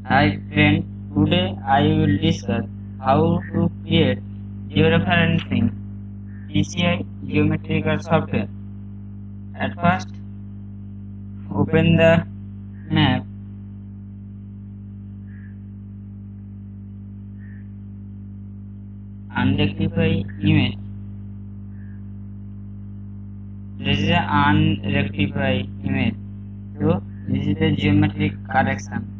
Hi friend, today I will discuss how to create georeferencing Pci geometrical software. At first, open the map. Unrectify image. This is an unrectified image. So this is the geometric correction.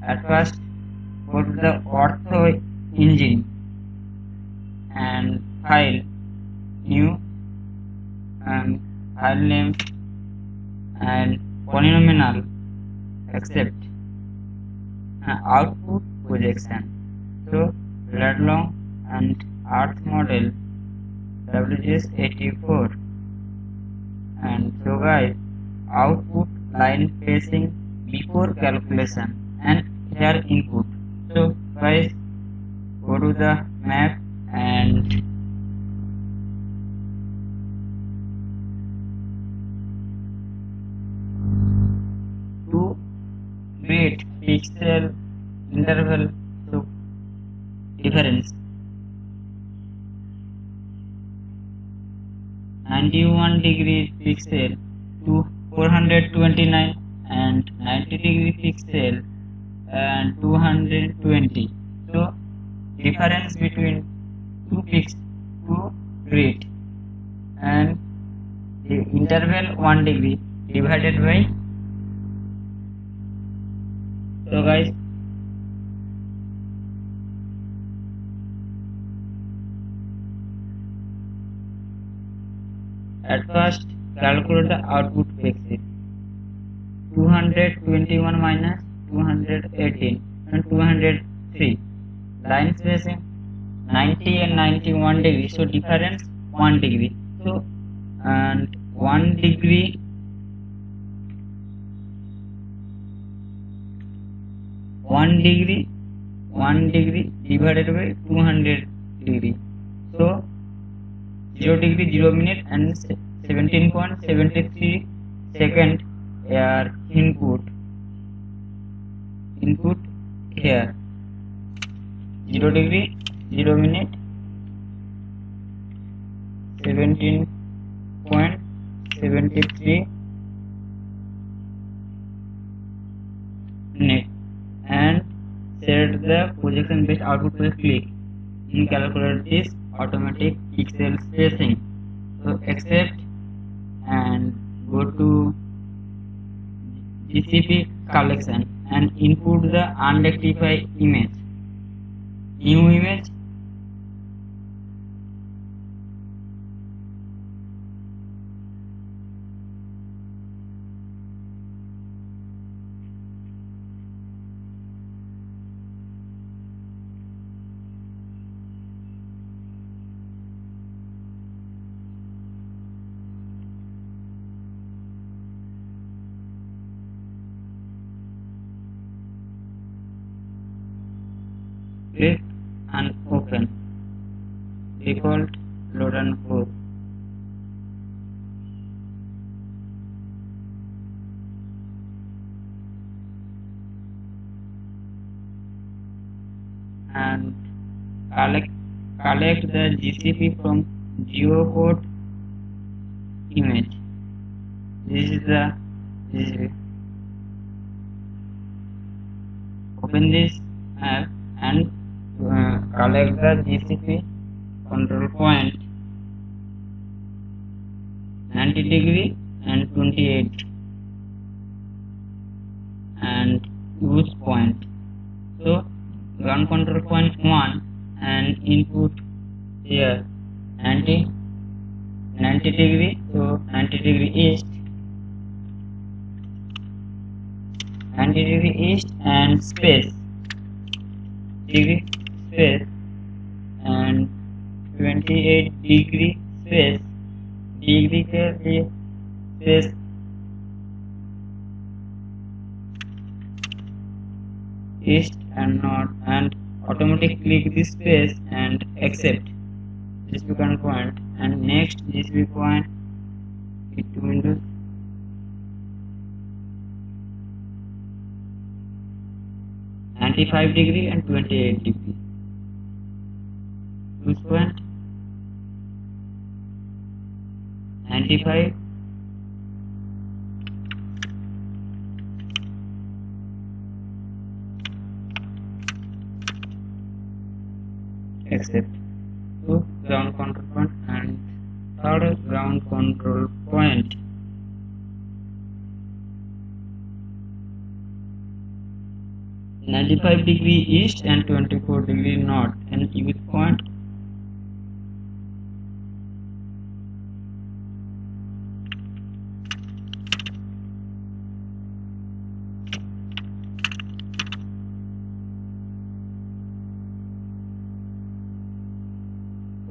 At first, go to the ortho engine and file, new, and file name and polynomial, accept, output projection. So red long and earth model WGS 84, and so guys, output line facing before calculation and here input. So guys, go to the map and to create pixel interval, so difference 91 degree pixel to 429 and 90 degree pixel and 220. So difference between two grid and the interval 1 degree divided by. So guys, at first calculate the output pixel. 221 minus 218 and 203. Line spacing 90 and 91 degree. So difference 1 degree. So and 1 degree divided by 200 degree. So 0 degree 0 minute and 17.73 second are input here. 0 degree 0 minute 17.73 minute, and set the projection based output by click in calculate this automatic pixel spacing. So accept and go to GCP collection and input the unrectified image. New image. Click and open. Default load and close. And collect the GCP from geocode image. This is the GCP. Open this app and collect the GCP control point 90 degree and 28 and use point. So ground control point 1 and input here 90 degree, so 90 degree east, 90 degree east and space degree space and 28 degree space degree के लिए space east and north, and automatically click this space and accept GCP point, and next GCP point hit Windows 95 degree and 28 degree. Choose point 95 accept. So ground control point and third ground control point. "95 degree east and 24 degree north" and use point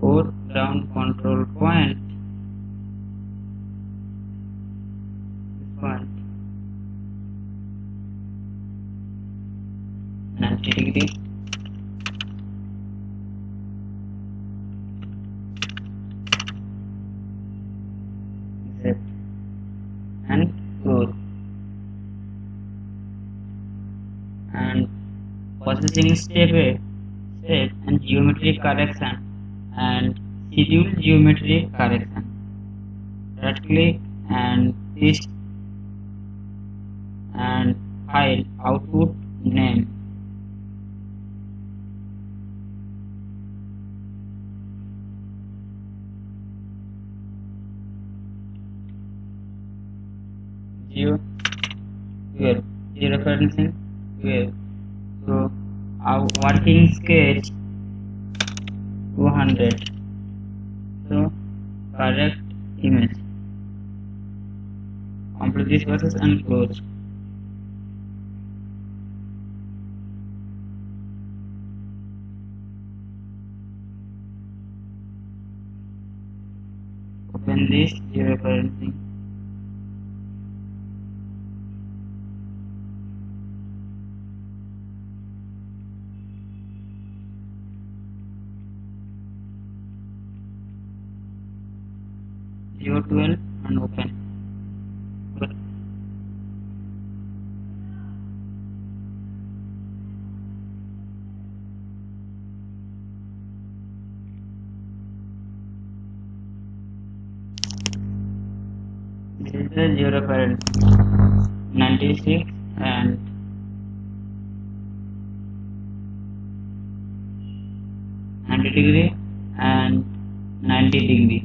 fourth ground control point. This point 90 degree. Accept and close. And processing step and geometry correction and schedule geometry correction. Right click and paste and file output name. Georeferensing where. So our working sketch 200. So correct image. Complete this process and close. Open this georeferencing. Geo 12 and open. This is the georeference 96 and 90 degree and 90 degree.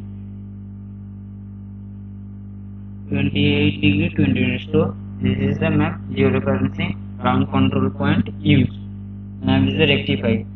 28 degree 20 minutes. So this is the map georeferencing ground control point used. Map is rectified.